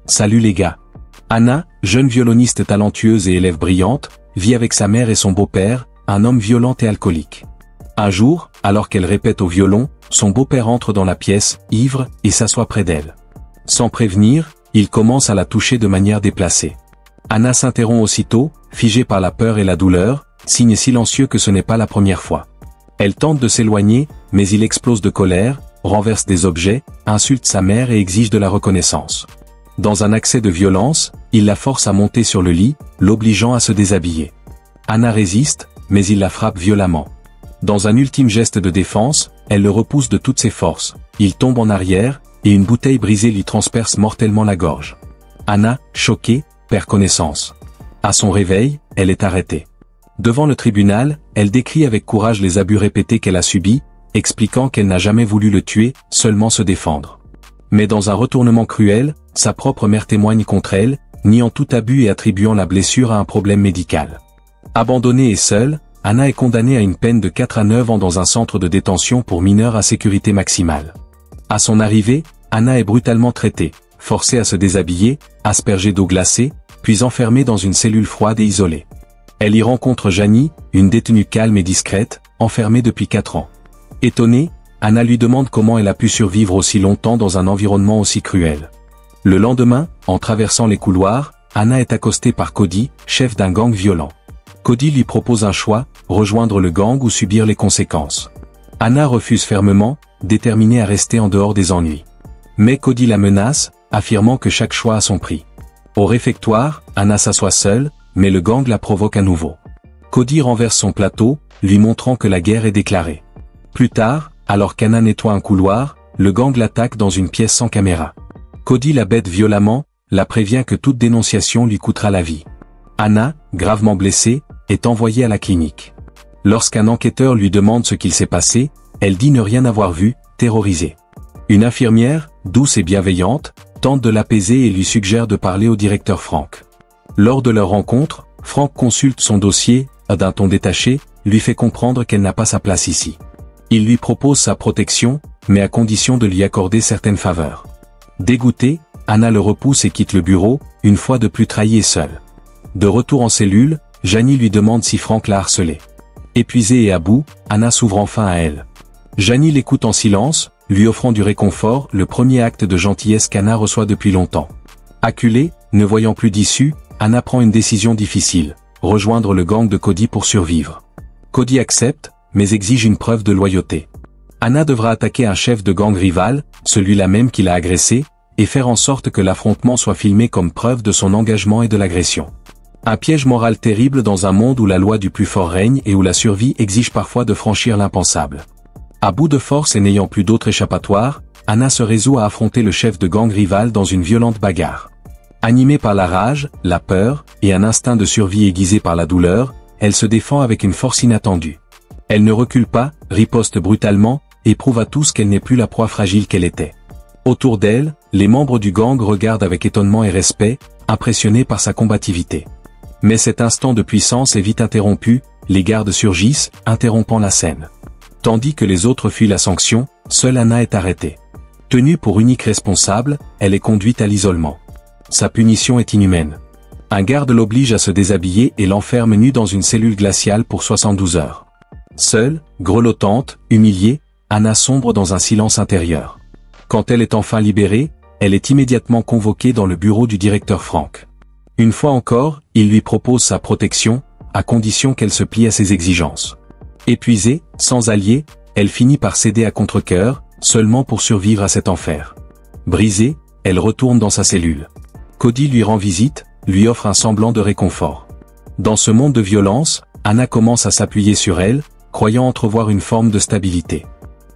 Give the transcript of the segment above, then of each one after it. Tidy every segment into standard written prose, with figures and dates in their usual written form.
Salut les gars. Anna, jeune violoniste talentueuse et élève brillante, vit avec sa mère et son beau-père, un homme violent et alcoolique. Un jour, alors qu'elle répète au violon, son beau-père entre dans la pièce, ivre, et s'assoit près d'elle. Sans prévenir, il commence à la toucher de manière déplacée. Anna s'interrompt aussitôt, figée par la peur et la douleur, signe silencieux que ce n'est pas la première fois. Elle tente de s'éloigner, mais il explose de colère, renverse des objets, insulte sa mère et exige de la reconnaissance. Dans un accès de violence, il la force à monter sur le lit, l'obligeant à se déshabiller. Anna résiste, mais il la frappe violemment. Dans un ultime geste de défense, elle le repousse de toutes ses forces. Il tombe en arrière, et une bouteille brisée lui transperce mortellement la gorge. Anna, choquée, perd connaissance. À son réveil, elle est arrêtée. Devant le tribunal, elle décrit avec courage les abus répétés qu'elle a subis, expliquant qu'elle n'a jamais voulu le tuer, seulement se défendre. Mais dans un retournement cruel, sa propre mère témoigne contre elle, niant tout abus et attribuant la blessure à un problème médical. Abandonnée et seule, Anna est condamnée à une peine de 4 à 9 ans dans un centre de détention pour mineurs à sécurité maximale. À son arrivée, Anna est brutalement traitée, forcée à se déshabiller, aspergée d'eau glacée, puis enfermée dans une cellule froide et isolée. Elle y rencontre Janie, une détenue calme et discrète, enfermée depuis 4 ans. Étonnée, Anna lui demande comment elle a pu survivre aussi longtemps dans un environnement aussi cruel. Le lendemain, en traversant les couloirs, Anna est accostée par Cody, chef d'un gang violent. Cody lui propose un choix, rejoindre le gang ou subir les conséquences. Anna refuse fermement, déterminée à rester en dehors des ennuis. Mais Cody la menace, affirmant que chaque choix a son prix. Au réfectoire, Anna s'assoit seule, mais le gang la provoque à nouveau. Cody renverse son plateau, lui montrant que la guerre est déclarée. Plus tard, alors qu'Anna nettoie un couloir, le gang l'attaque dans une pièce sans caméra. Cody la bête violemment, la prévient que toute dénonciation lui coûtera la vie. Anna, gravement blessée, est envoyée à la clinique. Lorsqu'un enquêteur lui demande ce qu'il s'est passé, elle dit ne rien avoir vu, terrorisée. Une infirmière, douce et bienveillante, tente de l'apaiser et lui suggère de parler au directeur Frank. Lors de leur rencontre, Frank consulte son dossier, d'un ton détaché, lui fait comprendre qu'elle n'a pas sa place ici. Il lui propose sa protection, mais à condition de lui accorder certaines faveurs. Dégoûtée, Anna le repousse et quitte le bureau, une fois de plus trahie et seule. De retour en cellule, Janie lui demande si Frank l'a harcelée. Épuisée et à bout, Anna s'ouvre enfin à elle. Janie l'écoute en silence, lui offrant du réconfort, le premier acte de gentillesse qu'Anna reçoit depuis longtemps. Acculée, ne voyant plus d'issue, Anna prend une décision difficile, rejoindre le gang de Cody pour survivre. Cody accepte, mais exige une preuve de loyauté. Anna devra attaquer un chef de gang rival, celui-là même qui l'a agressé, et faire en sorte que l'affrontement soit filmé comme preuve de son engagement et de l'agression. Un piège moral terrible dans un monde où la loi du plus fort règne et où la survie exige parfois de franchir l'impensable. À bout de force et n'ayant plus d'autre échappatoire, Anna se résout à affronter le chef de gang rival dans une violente bagarre. Animée par la rage, la peur, et un instinct de survie aiguisé par la douleur, elle se défend avec une force inattendue. Elle ne recule pas, riposte brutalement, et prouve à tous qu'elle n'est plus la proie fragile qu'elle était. Autour d'elle, les membres du gang regardent avec étonnement et respect, impressionnés par sa combativité. Mais cet instant de puissance est vite interrompu, les gardes surgissent, interrompant la scène. Tandis que les autres fuient la sanction, seule Anna est arrêtée. Tenue pour unique responsable, elle est conduite à l'isolement. Sa punition est inhumaine. Un garde l'oblige à se déshabiller et l'enferme nue dans une cellule glaciale pour 72 heures. Seule, grelottante, humiliée, Anna sombre dans un silence intérieur. Quand elle est enfin libérée, elle est immédiatement convoquée dans le bureau du directeur Frank. Une fois encore, il lui propose sa protection, à condition qu'elle se plie à ses exigences. Épuisée, sans alliés, elle finit par céder à contre-cœur, seulement pour survivre à cet enfer. Brisée, elle retourne dans sa cellule. Cody lui rend visite, lui offre un semblant de réconfort. Dans ce monde de violence, Anna commence à s'appuyer sur elle, croyant entrevoir une forme de stabilité.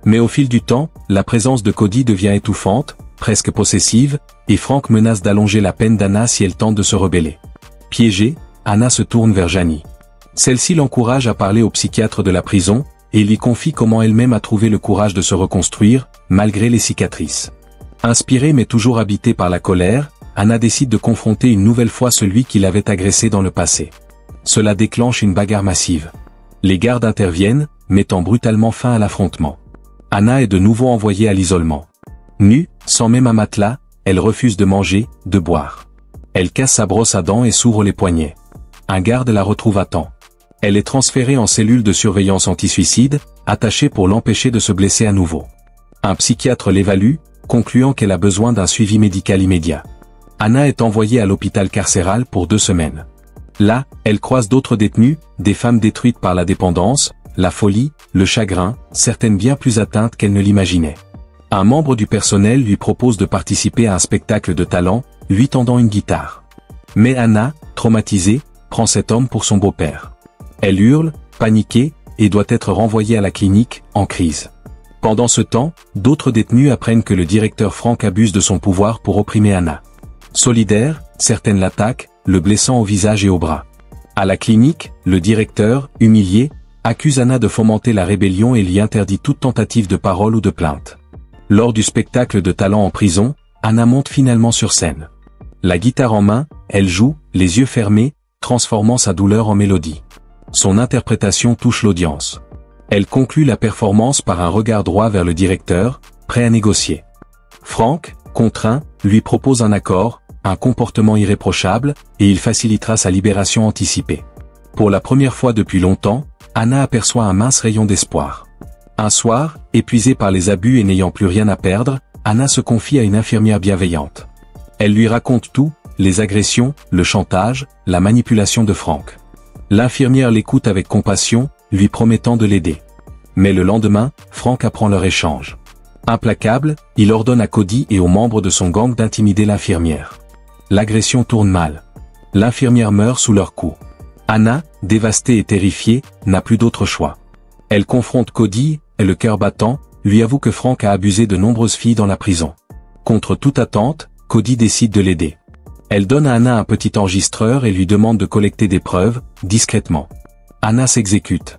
Mais au fil du temps, la présence de Cody devient étouffante, presque possessive, et Frank menace d'allonger la peine d'Anna si elle tente de se rebeller. Piégée, Anna se tourne vers Janie. Celle-ci l'encourage à parler au psychiatre de la prison, et lui confie comment elle-même a trouvé le courage de se reconstruire, malgré les cicatrices. Inspirée mais toujours habitée par la colère, Anna décide de confronter une nouvelle fois celui qui l'avait agressée dans le passé. Cela déclenche une bagarre massive. Les gardes interviennent, mettant brutalement fin à l'affrontement. Anna est de nouveau envoyée à l'isolement. Nue, sans même un matelas, elle refuse de manger, de boire. Elle casse sa brosse à dents et s'ouvre les poignets. Un garde la retrouve à temps. Elle est transférée en cellule de surveillance anti-suicide, attachée pour l'empêcher de se blesser à nouveau. Un psychiatre l'évalue, concluant qu'elle a besoin d'un suivi médical immédiat. Anna est envoyée à l'hôpital carcéral pour 2 semaines. Là, elle croise d'autres détenues, des femmes détruites par la dépendance, la folie, le chagrin, certaines bien plus atteintes qu'elle ne l'imaginait. Un membre du personnel lui propose de participer à un spectacle de talent, lui tendant une guitare. Mais Anna, traumatisée, prend cet homme pour son beau-père. Elle hurle, paniquée, et doit être renvoyée à la clinique, en crise. Pendant ce temps, d'autres détenus apprennent que le directeur Frank abuse de son pouvoir pour opprimer Anna. Solidaire, certaines l'attaquent, le blessant au visage et au bras. À la clinique, le directeur, humilié, accuse Anna de fomenter la rébellion et lui interdit toute tentative de parole ou de plainte. Lors du spectacle de talent en prison, Anna monte finalement sur scène. La guitare en main, elle joue, les yeux fermés, transformant sa douleur en mélodie. Son interprétation touche l'audience. Elle conclut la performance par un regard droit vers le directeur, prêt à négocier. Frank, contraint, lui propose un accord, un comportement irréprochable, et il facilitera sa libération anticipée. Pour la première fois depuis longtemps, Anna aperçoit un mince rayon d'espoir. Un soir, épuisée par les abus et n'ayant plus rien à perdre, Anna se confie à une infirmière bienveillante. Elle lui raconte tout, les agressions, le chantage, la manipulation de Frank. L'infirmière l'écoute avec compassion, lui promettant de l'aider. Mais le lendemain, Frank apprend leur échange. Implacable, il ordonne à Cody et aux membres de son gang d'intimider l'infirmière. L'agression tourne mal. L'infirmière meurt sous leurs coups. Anna, dévastée et terrifiée, n'a plus d'autre choix. Elle confronte Cody, et le cœur battant, lui avoue que Frank a abusé de nombreuses filles dans la prison. Contre toute attente, Cody décide de l'aider. Elle donne à Anna un petit enregistreur et lui demande de collecter des preuves, discrètement. Anna s'exécute.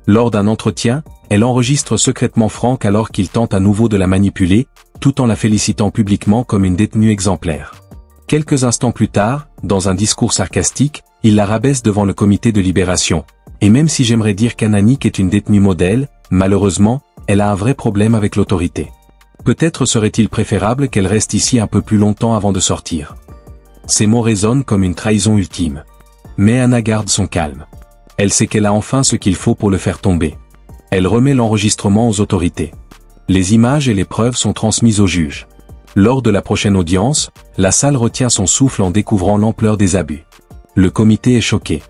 Lors d'un entretien, elle enregistre secrètement Frank alors qu'il tente à nouveau de la manipuler, tout en la félicitant publiquement comme une détenue exemplaire. Quelques instants plus tard, dans un discours sarcastique, il la rabaisse devant le comité de libération. Et même si j'aimerais dire qu'Anna Nick est une détenue modèle, malheureusement, elle a un vrai problème avec l'autorité. Peut-être serait-il préférable qu'elle reste ici un peu plus longtemps avant de sortir. Ces mots résonnent comme une trahison ultime. Mais Anna garde son calme. Elle sait qu'elle a enfin ce qu'il faut pour le faire tomber. Elle remet l'enregistrement aux autorités. Les images et les preuves sont transmises au juge. Lors de la prochaine audience, la salle retient son souffle en découvrant l'ampleur des abus. Le comité est choqué.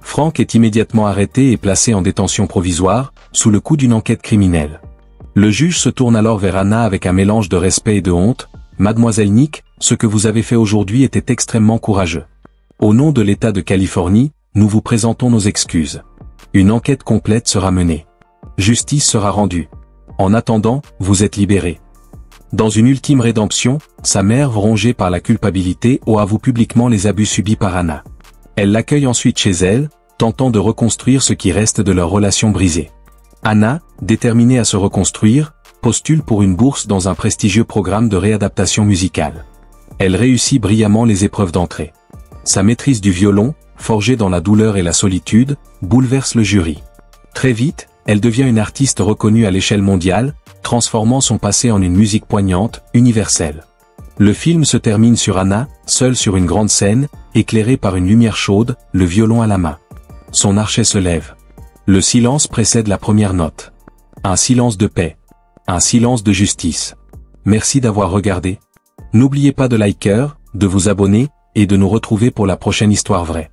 Frank est immédiatement arrêté et placé en détention provisoire, sous le coup d'une enquête criminelle. Le juge se tourne alors vers Anna avec un mélange de respect et de honte. « Mademoiselle Nick, ce que vous avez fait aujourd'hui était extrêmement courageux. Au nom de l'État de Californie, nous vous présentons nos excuses. Une enquête complète sera menée. Justice sera rendue. En attendant, vous êtes libérée. » Dans une ultime rédemption, sa mère, rongée par la culpabilité, avoue publiquement les abus subis par Anna. Elle l'accueille ensuite chez elle, tentant de reconstruire ce qui reste de leur relation brisée. Anna, déterminée à se reconstruire, postule pour une bourse dans un prestigieux programme de réadaptation musicale. Elle réussit brillamment les épreuves d'entrée. Sa maîtrise du violon, forgée dans la douleur et la solitude, bouleverse le jury. Très vite, elle devient une artiste reconnue à l'échelle mondiale, transformant son passé en une musique poignante, universelle. Le film se termine sur Anna, seule sur une grande scène, éclairée par une lumière chaude, le violon à la main. Son archet se lève. Le silence précède la première note. Un silence de paix. Un silence de justice. Merci d'avoir regardé. N'oubliez pas de liker, de vous abonner, et de nous retrouver pour la prochaine histoire vraie.